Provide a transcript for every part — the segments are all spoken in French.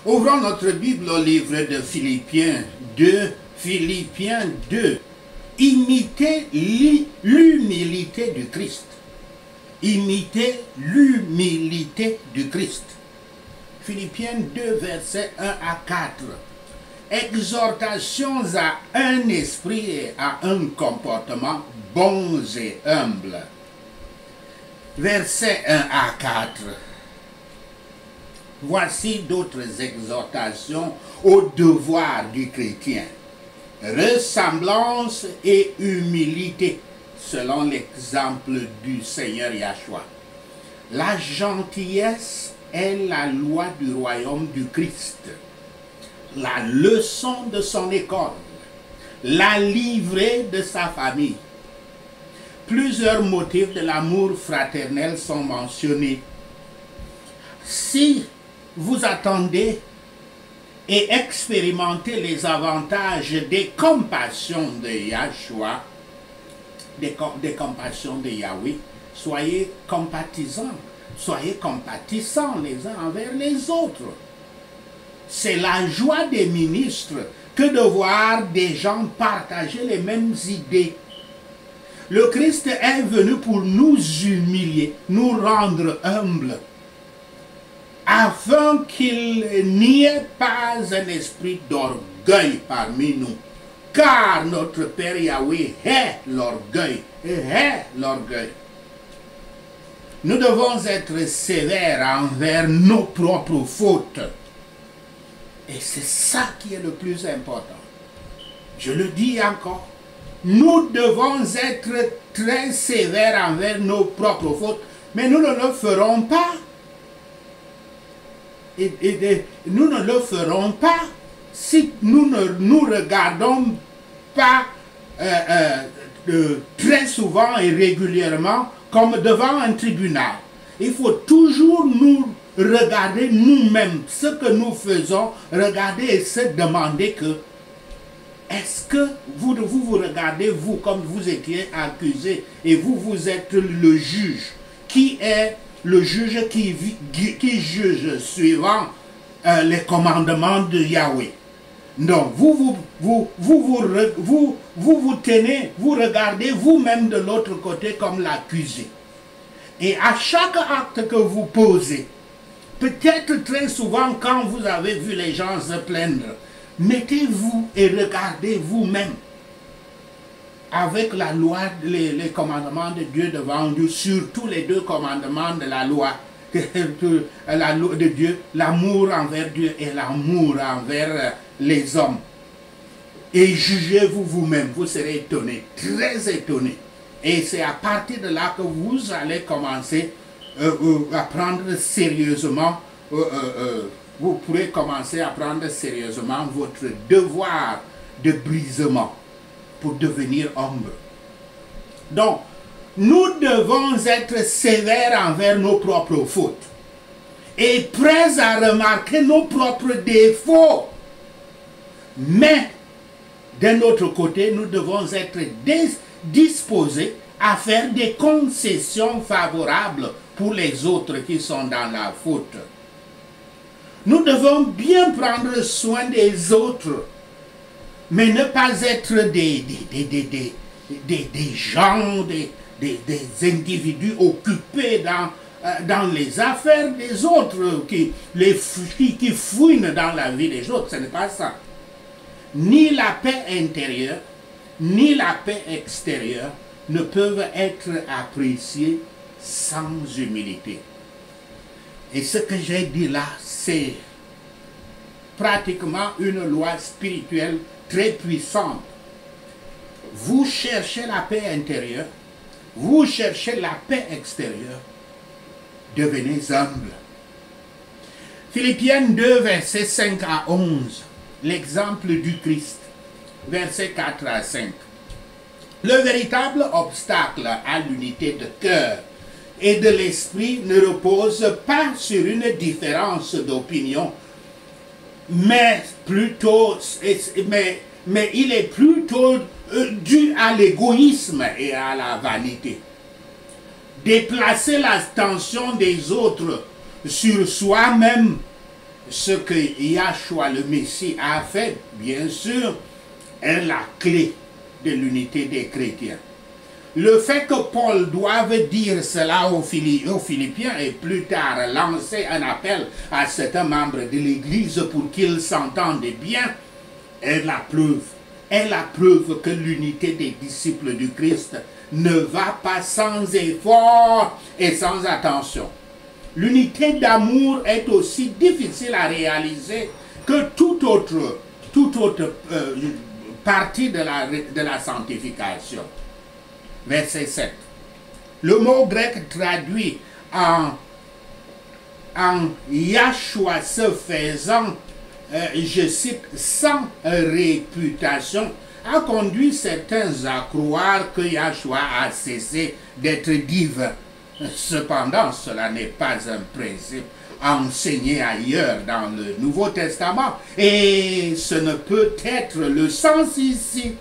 Ouvrons notre Bible au livre de Philippiens 2. Philippiens 2. Imitez l'humilité du Christ. Imitez l'humilité du Christ. Philippiens 2, versets 1 à 4. Exhortations à un esprit et à un comportement bons et humbles. Versets 1 à 4. Voici d'autres exhortations au devoir du chrétien. Ressemblance et humilité, selon l'exemple du Seigneur Yahshua. La gentillesse est la loi du royaume du Christ. La leçon de son école. La livrée de sa famille. Plusieurs motifs de l'amour fraternel sont mentionnés. Si vous attendez et expérimentez les avantages des compassions de Yahshua, des compassions de Yahweh, soyez compatissants, soyez compatissants les uns envers les autres. C'est la joie des ministres que de voir des gens partager les mêmes idées. Le Christ est venu pour nous humilier, nous rendre humbles, afin qu'il n'y ait pas un esprit d'orgueil parmi nous. Car notre Père Yahweh hait l'orgueil, Nous devons être sévères envers nos propres fautes. Et c'est ça qui est le plus important. Je le dis encore. Nous devons être très sévères envers nos propres fautes, mais nous ne le ferons pas. Nous ne le ferons pas si nous ne nous regardons pas très souvent et régulièrement comme devant un tribunal. Il faut toujours nous regarder nous-mêmes, ce que nous faisons, regarder et se demander que est-ce que vous regardez, vous, comme vous étiez accusé, et vous êtes le juge. Qui est le juge qui juge suivant les commandements de Yahweh? Donc, vous tenez, vous regardez vous-même de l'autre côté comme l'accusé. Et à chaque acte que vous posez, peut-être très souvent quand vous avez vu les gens se plaindre, mettez-vous et regardez vous-même avec la loi, les commandements de Dieu devant vous, surtout les deux commandements de la loi de Dieu, l'amour envers Dieu et l'amour envers les hommes. Et jugez-vous vous-même, vous serez étonné, très étonné. Et c'est à partir de là que vous allez commencer à prendre sérieusement, vous pourrez commencer à prendre sérieusement votre devoir de brisement pour devenir homme. Donc, nous devons être sévères envers nos propres fautes et prêts à remarquer nos propres défauts. Mais, d'un autre côté, nous devons être disposés à faire des concessions favorables pour les autres qui sont dans la faute. Nous devons bien prendre soin des autres, mais ne pas être des gens, des individus occupés dans les affaires des autres, qui fouinent dans la vie des autres. Ce n'est pas ça. Ni la paix intérieure, ni la paix extérieure ne peuvent être appréciées sans humilité. Et ce que j'ai dit là, c'est pratiquement une loi spirituelle très puissante. Vous cherchez la paix intérieure, vous cherchez la paix extérieure, devenez humble. Philippiens 2, versets 5 à 11, l'exemple du Christ, versets 4 à 5. Le véritable obstacle à l'unité de cœur et de l'esprit ne repose pas sur une différence d'opinion, mais il est plutôt dû à l'égoïsme et à la vanité. Déplacer l'attention des autres sur soi-même ce que Yahshua le Messie a fait, bien sûr, est la clé de l'unité des chrétiens. Le fait que Paul doive dire cela aux Philippiens et plus tard lancer un appel à certains membres de l'Église pour qu'ils s'entendent bien est la preuve que l'unité des disciples du Christ ne va pas sans effort et sans attention. L'unité d'amour est aussi difficile à réaliser que toute autre partie de la sanctification. Verset 7. Le mot grec traduit en Yahshua se faisant, je cite, sans réputation, a conduit certains à croire que Yahshua a cessé d'être divin. Cependant, cela n'est pas un principe enseigné ailleurs dans le Nouveau Testament et ce ne peut être le sens ici.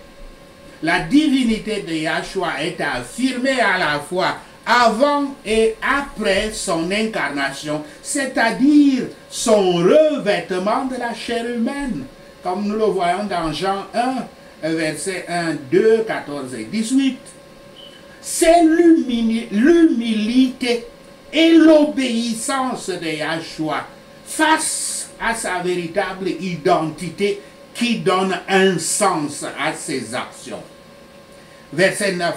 La divinité de Yahshua est affirmée à la fois avant et après son incarnation, c'est-à-dire son revêtement de la chair humaine, comme nous le voyons dans Jean 1, versets 1, 2, 14 et 18. C'est l'humilité et l'obéissance de Yahshua face à sa véritable identité qui donne un sens à ses actions. Verset 9.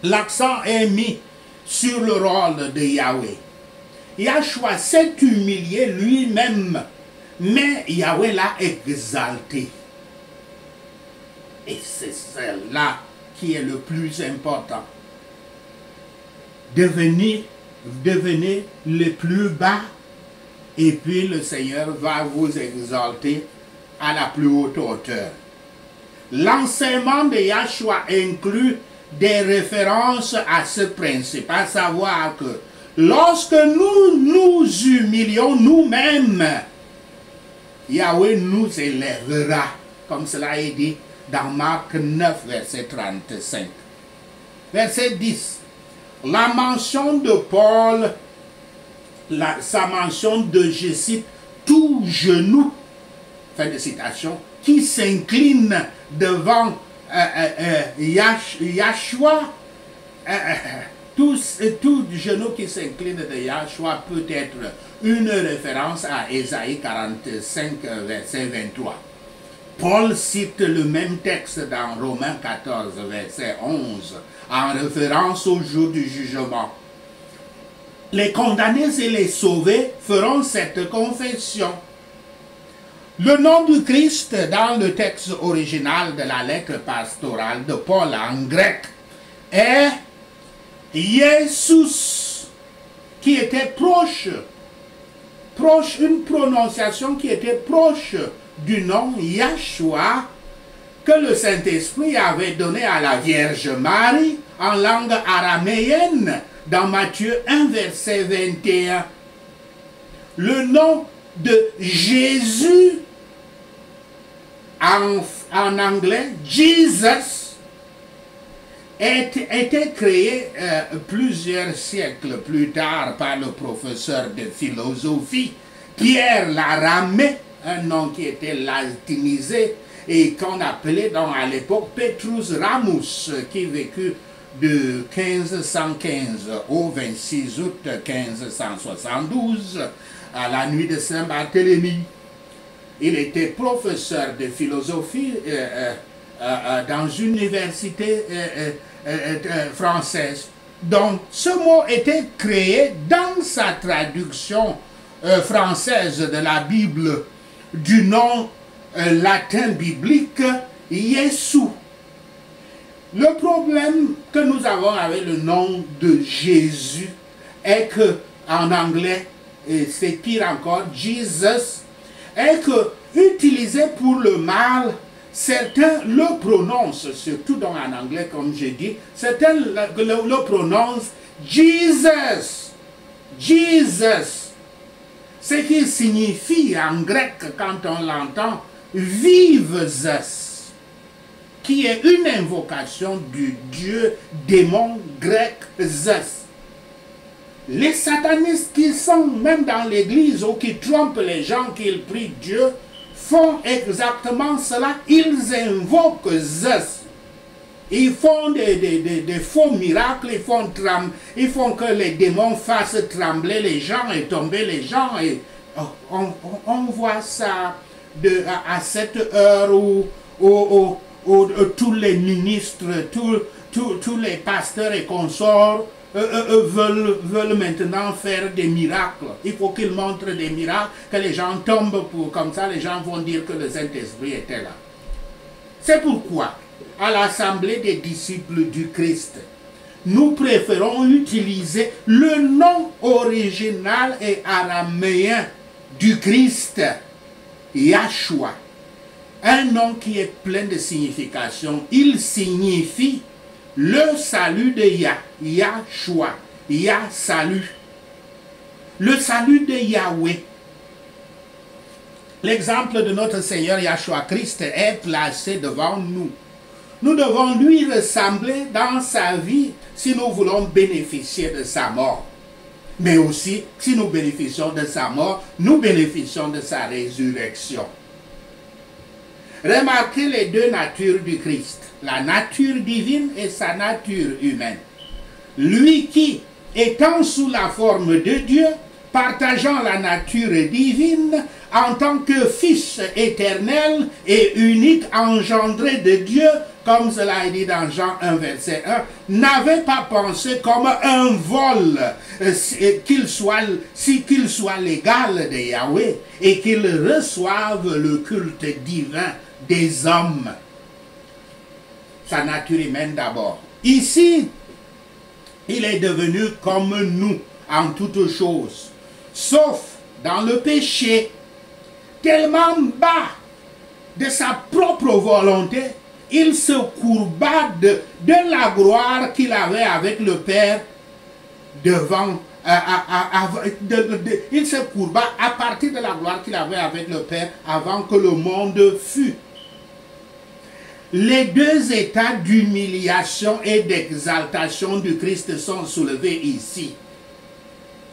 L'accent est mis sur le rôle de Yahweh. Yahshua s'est humilié lui-même, mais Yahweh l'a exalté. Et c'est cela qui est le plus important. Devenez le plus bas et puis le Seigneur va vous exalter à la plus haute hauteur. L'enseignement de Yahshua inclut des références à ce principe, à savoir que lorsque nous nous humilions nous-mêmes, Yahweh nous élèvera, comme cela est dit dans Marc 9, verset 35. Verset 10. La mention de Paul, sa mention de, je cite, tout genou, fin de citation, qui s'incline devant Yahshua, tout genou qui s'incline de Yahshua peut être une référence à Ésaïe 45, verset 23. Paul cite le même texte dans Romains 14, verset 11, en référence au jour du jugement. Les condamnés et les sauvés feront cette confession. Le nom du Christ dans le texte original de la lettre pastorale de Paul en grec est Jesus, qui était proche, une prononciation qui était proche du nom Yahshua que le Saint-Esprit avait donné à la Vierge Marie en langue araméenne dans Matthieu 1, verset 21. Le nom de Jésus en anglais, Jesus, était créé plusieurs siècles plus tard par le professeur de philosophie Pierre Laramée, un nom qui était latinisé et qu'on appelait à l'époque Petrus Ramus, qui vécut de 1515 au 26 août 1572 à la nuit de Saint-Barthélemy. Il était professeur de philosophie dans une université française. Donc ce mot était créé dans sa traduction française de la Bible du nom latin biblique Yeshua. Le problème que nous avons avec le nom de Jésus est que en anglais, et c'est pire encore, Jesus, est que utilisé pour le mal, certains le prononcent, surtout en anglais comme je dis, certains le prononcent Jesus, Jesus, ce qui signifie en grec quand on l'entend, vive Zeus, qui est une invocation du dieu démon grec Zeus. Les satanistes qui sont même dans l'église ou qui trompent les gens qu'ils prient Dieu font exactement cela. Ils invoquent Zeus. Ils font des faux miracles, ils font que les démons fassent trembler les gens et tomber les gens. Et on voit ça à cette heure où tous les ministres, tous les pasteurs et consorts veulent maintenant faire des miracles. Il faut qu'ils montrent des miracles, que les gens tombent comme ça, les gens vont dire que le Saint-Esprit était là. C'est pourquoi, à l'Assemblée des disciples du Christ, nous préférons utiliser le nom original et araméen du Christ, Yahshua. Un nom qui est plein de signification. Il signifie le salut de Yah, Yahshua, Yah salut. Le salut de Yahweh. L'exemple de notre Seigneur Yahshua Christ est placé devant nous. Nous devons lui ressembler dans sa vie si nous voulons bénéficier de sa mort. Mais aussi, si nous bénéficions de sa mort, nous bénéficions de sa résurrection. Remarquez les deux natures du Christ, la nature divine et sa nature humaine. Lui qui, étant sous la forme de Dieu, partageant la nature divine, en tant que Fils éternel et unique engendré de Dieu, comme cela est dit dans Jean 1, verset 1, n'avait pas pensé comme un vol qu'il soit l'égal de Yahweh et qu'il reçoive le culte divin des hommes. Sa nature humaine d'abord. Ici, il est devenu comme nous en toutes choses, sauf dans le péché, tellement bas de sa propre volonté, il se courba de la gloire qu'il avait avec le Père devant. Il se courba à partir de la gloire qu'il avait avec le Père avant que le monde fût. Les deux états d'humiliation et d'exaltation du Christ sont soulevés ici.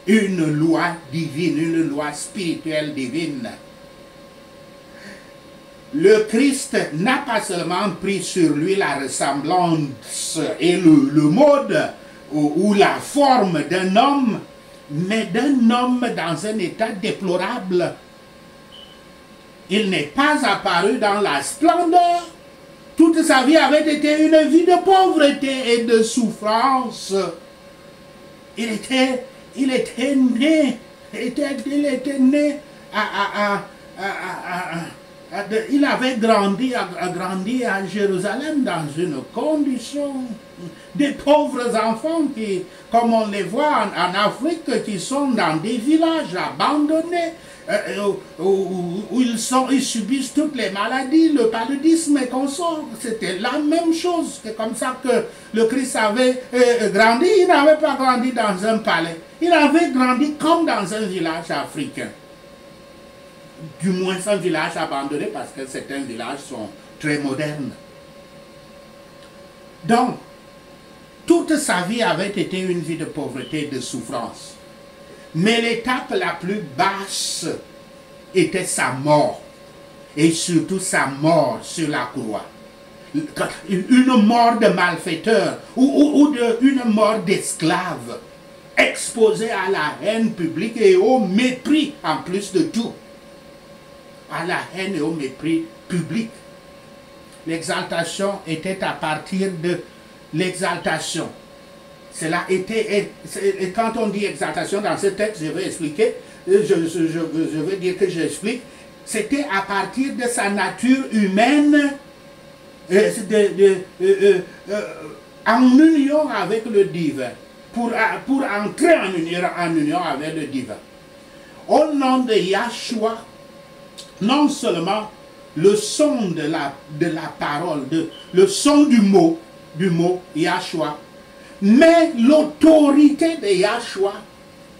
Une loi divine, une loi spirituelle divine. Le Christ n'a pas seulement pris sur lui la ressemblance et le mode ou la forme d'un homme, mais d'un homme dans un état déplorable. Il n'est pas apparu dans la splendeur. Toute sa vie avait été une vie de pauvreté et de souffrance. Il était né il avait grandi à Jérusalem dans une condition des pauvres enfants qui, comme on les voit en Afrique, qui sont dans des villages abandonnés, où ils subissent toutes les maladies, le paludisme et consorts. C'était la même chose. C'est comme ça que le Christ avait grandi. Il n'avait pas grandi dans un palais. Il avait grandi comme dans un village africain. Du moins un village abandonné parce que certains villages sont très modernes. Donc, toute sa vie avait été une vie de pauvreté et de souffrance. Mais l'étape la plus basse était sa mort. Et surtout sa mort sur la croix. Une mort de malfaiteur ou une mort d'esclave. Exposé à la haine publique et au mépris en plus de tout. À la haine et au mépris public. L'exaltation était à partir de l'exaltation. Cela était, et quand on dit exaltation dans ce texte, je vais expliquer, je vais dire que j'explique, c'était à partir de sa nature humaine, en union avec le divin, pour entrer en union avec le divin. Au nom de Yahshua, non seulement le son de la parole, le son du mot Yahshua, mais l'autorité de Yahshua,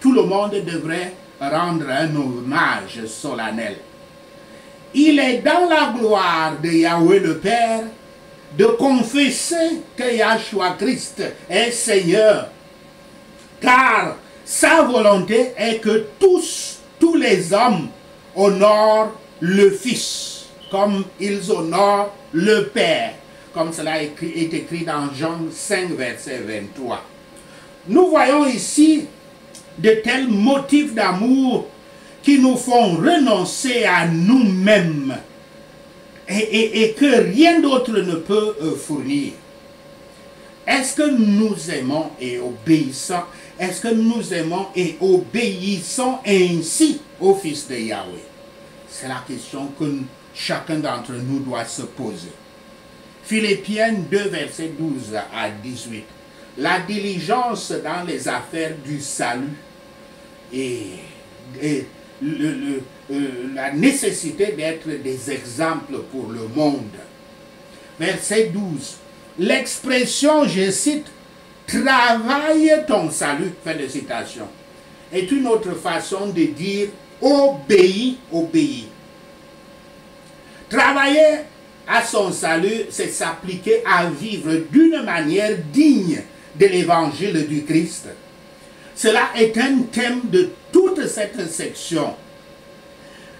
tout le monde devrait rendre un hommage solennel. Il est dans la gloire de Yahweh le Père de confesser que Yahshua Christ est Seigneur, car sa volonté est que tous les hommes honorent le Fils, comme ils honorent le Père, comme cela est écrit dans Jean 5, verset 23. Nous voyons ici de tels motifs d'amour qui nous font renoncer à nous-mêmes et que rien d'autre ne peut fournir. Est-ce que nous aimons et obéissons? Est-ce que nous aimons et obéissons ainsi au Fils de Yahweh? C'est la question que chacun d'entre nous doit se poser. Philippiens 2, verset 12 à 18. La diligence dans les affaires du salut et la nécessité d'être des exemples pour le monde. Verset 12. L'expression, je cite, « travaille ton salut », fin de citation, est une autre façon de dire « obéis, obéis ». Travailler à son salut, c'est s'appliquer à vivre d'une manière digne de l'évangile du Christ. Cela est un thème de toute cette section.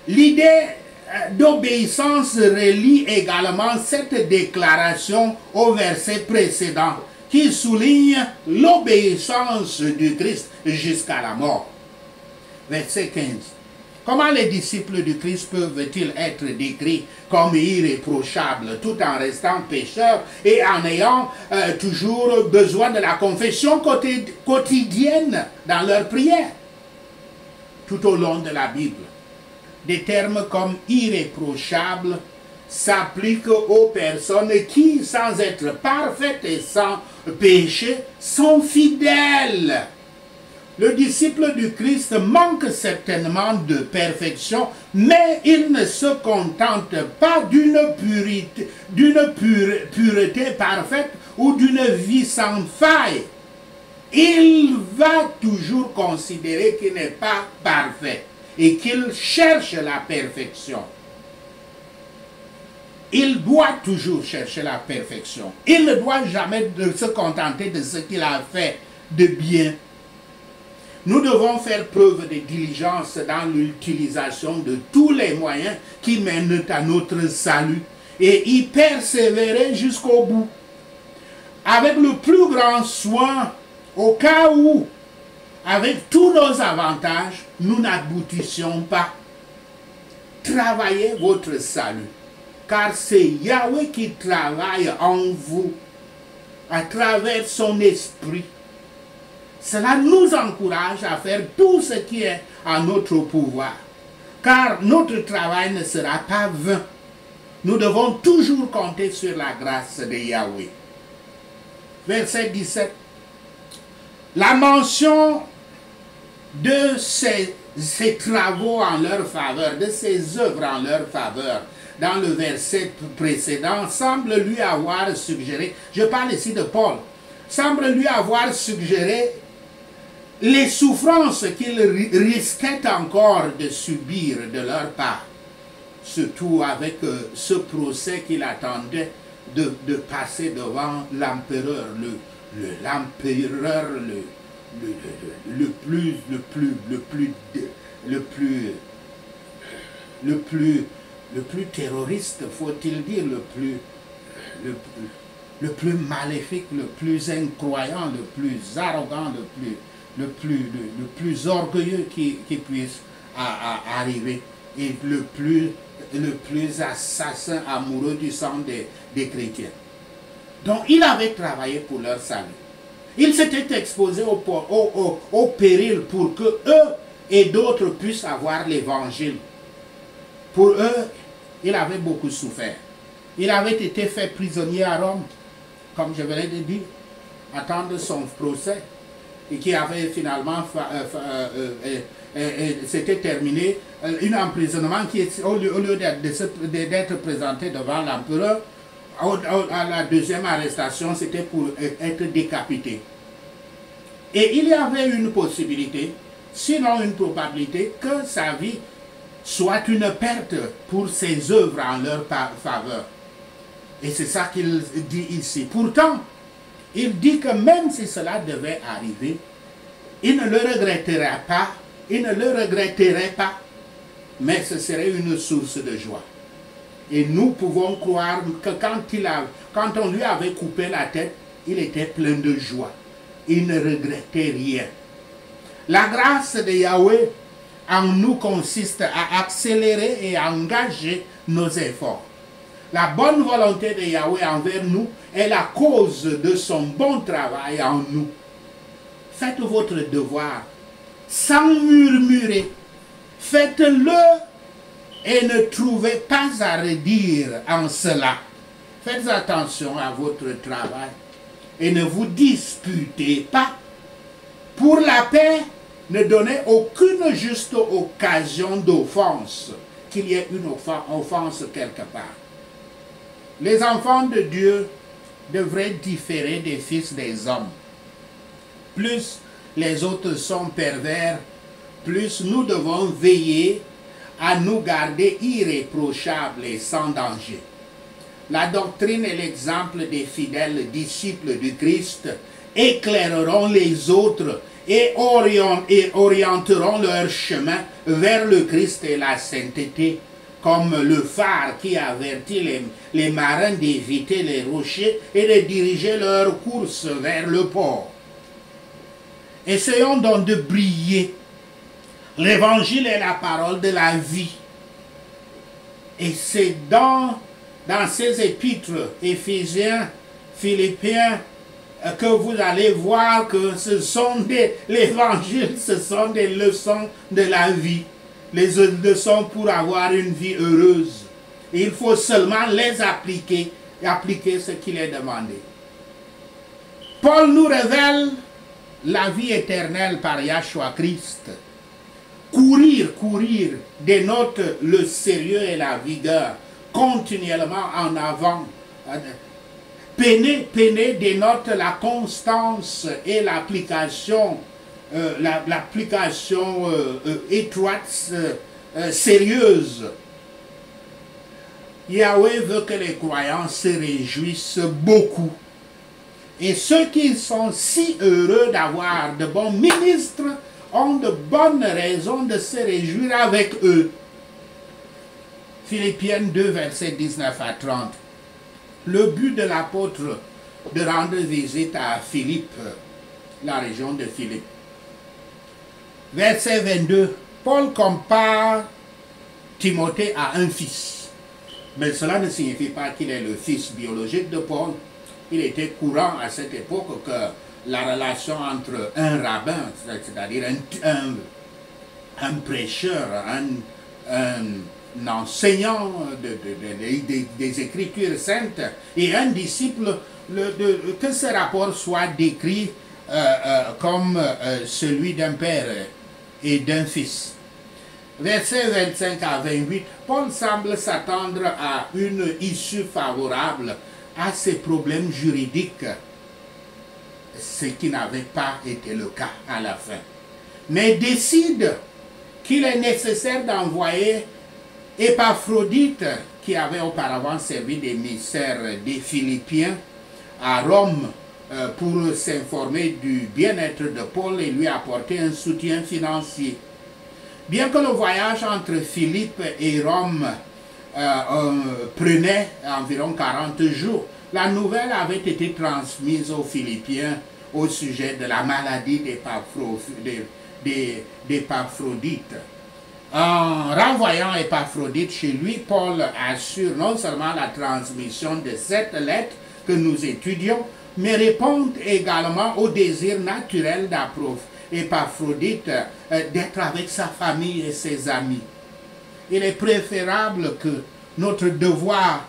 L'idée d'obéissance relie également cette déclaration au verset précédent qui souligne l'obéissance du Christ jusqu'à la mort. Verset 15. Comment les disciples du Christ peuvent-ils être décrits comme irréprochables tout en restant pécheurs et en ayant toujours besoin de la confession quotidienne dans leur prière? Tout au long de la Bible, des termes comme irréprochable s'appliquent aux personnes qui, sans être parfaites et sans péché, sont fidèles. Le disciple du Christ manque certainement de perfection, mais il ne se contente pas d'une pureté parfaite ou d'une vie sans faille. Il va toujours considérer qu'il n'est pas parfait et qu'il cherche la perfection. Il doit toujours chercher la perfection. Il ne doit jamais se contenter de ce qu'il a fait de bien. Nous devons faire preuve de diligence dans l'utilisation de tous les moyens qui mènent à notre salut et y persévérer jusqu'au bout. Avec le plus grand soin, au cas où, avec tous nos avantages, nous n'aboutissions pas. Travaillez votre salut, car c'est Yahweh qui travaille en vous, à travers son esprit. Cela nous encourage à faire tout ce qui est à notre pouvoir, car notre travail ne sera pas vain. Nous devons toujours compter sur la grâce de Yahweh. Verset 17. La mention de ces travaux en leur faveur, de ces œuvres en leur faveur, dans le verset précédent, semble lui avoir suggéré, je parle ici de Paul, semble lui avoir suggéré les souffrances qu'il risquait encore de subir de leur part, surtout avec ce procès qu'il attendait de passer devant l'empereur, l'empereur le plus terroriste, faut-il dire, le plus maléfique, le plus incroyant, le plus arrogant, le plus orgueilleux qui puisse arriver, et le plus assassin amoureux du sang des chrétiens. Donc il avait travaillé pour leur salut. Il s'était exposé au péril pour que eux et d'autres puissent avoir l'évangile. Pour eux, il avait beaucoup souffert. Il avait été fait prisonnier à Rome, comme je venais de dire, attendre son procès, et qui avait finalement s'était terminé, un emprisonnement qui, au lieu d'être présenté devant l'empereur, à la deuxième arrestation, c'était pour être décapité. Et il y avait une possibilité, sinon une probabilité, que sa vie soit une perte pour ses œuvres en leur faveur. Et c'est ça qu'il dit ici. Pourtant, il dit que même si cela devait arriver, il ne le regretterait pas, mais ce serait une source de joie. Et nous pouvons croire que quand on lui avait coupé la tête, il était plein de joie. Il ne regrettait rien. La grâce de Yahweh en nous consiste à accélérer et à engager nos efforts. La bonne volonté de Yahweh envers nous est la cause de son bon travail en nous. Faites votre devoir sans murmurer. Faites-le et ne trouvez pas à redire en cela. Faites attention à votre travail et ne vous disputez pas. Pour la paix, ne donnez aucune juste occasion d'offense, qu'il y ait une offense quelque part. Les enfants de Dieu devraient différer des fils des hommes. Plus les autres sont pervers, plus nous devons veiller à nous garder irréprochables et sans danger. La doctrine et l'exemple des fidèles disciples du Christ éclaireront les autres et orienteront leur chemin vers le Christ et la sainteté, comme le phare qui avertit les marins d'éviter les rochers et de diriger leur course vers le port. Essayons donc de briller. L'évangile est la parole de la vie. Et c'est dans ces épîtres, Éphésiens, Philippiens, que vous allez voir que l'évangile, ce sont des leçons de la vie. Les leçons pour avoir une vie heureuse. Et il faut seulement les appliquer et appliquer ce qu'il est demandé. Paul nous révèle la vie éternelle par Yahshua Christ. Courir dénote le sérieux et la vigueur, continuellement en avant. Peiner dénote la constance et l'application étroite, sérieuse. Yahweh veut que les croyants se réjouissent beaucoup. Et ceux qui sont si heureux d'avoir de bons ministres ont de bonnes raisons de se réjouir avec eux. Philippiens 2, versets 19 à 30. Le but de l'apôtre de rendre visite à Philippe, la région de Philippe. Verset 22. Paul compare Timothée à un fils. Mais cela ne signifie pas qu'il est le fils biologique de Paul. Il était courant à cette époque que la relation entre un rabbin, c'est-à-dire un prêcheur, un enseignant des Écritures saintes et un disciple, que ce rapport soit décrit comme celui d'un père et d'un fils. Versets 25 à 28, Paul semble s'attendre à une issue favorable à ses problèmes juridiques, ce qui n'avait pas été le cas à la fin. Mais décide qu'il est nécessaire d'envoyer Épaphrodite, qui avait auparavant servi d'émissaire des Philippiens à Rome, pour s'informer du bien-être de Paul et lui apporter un soutien financier. Bien que le voyage entre Philippe et Rome prenait environ 40 jours, la nouvelle avait été transmise aux Philippiens au sujet de la maladie d'Épaphrodite. En renvoyant Épaphrodite chez lui, Paul assure non seulement la transmission de cette lettre que nous étudions, mais répond également au désir naturel d'Épaphrodite d'être avec sa famille et ses amis. Il est préférable que notre devoir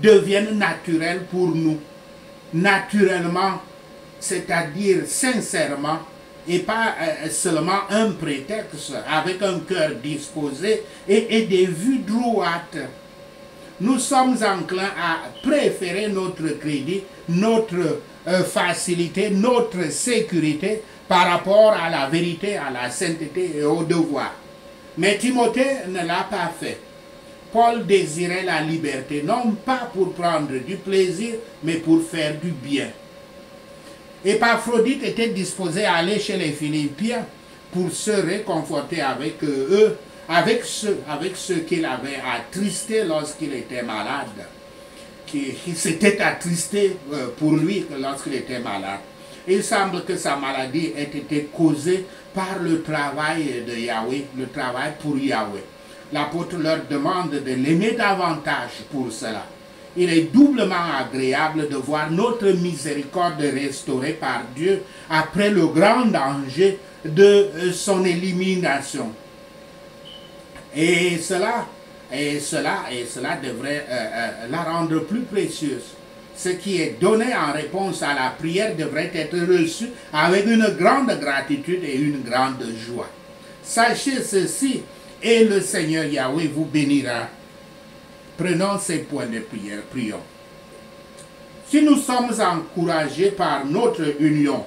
devienne naturel pour nous. Naturellement, c'est-à-dire sincèrement, et pas seulement un prétexte, avec un cœur disposé et des vues droites. Nous sommes enclins à préférer notre crédit, notre facilité, notre sécurité par rapport à la vérité, à la sainteté et au devoir. Mais Timothée ne l'a pas fait. Paul désirait la liberté, non pas pour prendre du plaisir, mais pour faire du bien. Épaphrodite était disposé à aller chez les Philippiens pour se réconforter avec eux, avec ceux qu'il avait attristés lorsqu'il était malade, qui s'était attristé pour lui lorsqu'il était malade. Il semble que sa maladie ait été causée par le travail de Yahweh, le travail pour Yahweh. L'apôtre leur demande de l'aimer davantage pour cela. Il est doublement agréable de voir notre miséricorde restaurée par Dieu après le grand danger de son élimination. Et cela devrait la rendre plus précieuse. Ce qui est donné en réponse à la prière devrait être reçu avec une grande gratitude et une grande joie. Sachez ceci, et le Seigneur Yahweh vous bénira. Prenons ces points de prière, prions. Si nous sommes encouragés par notre union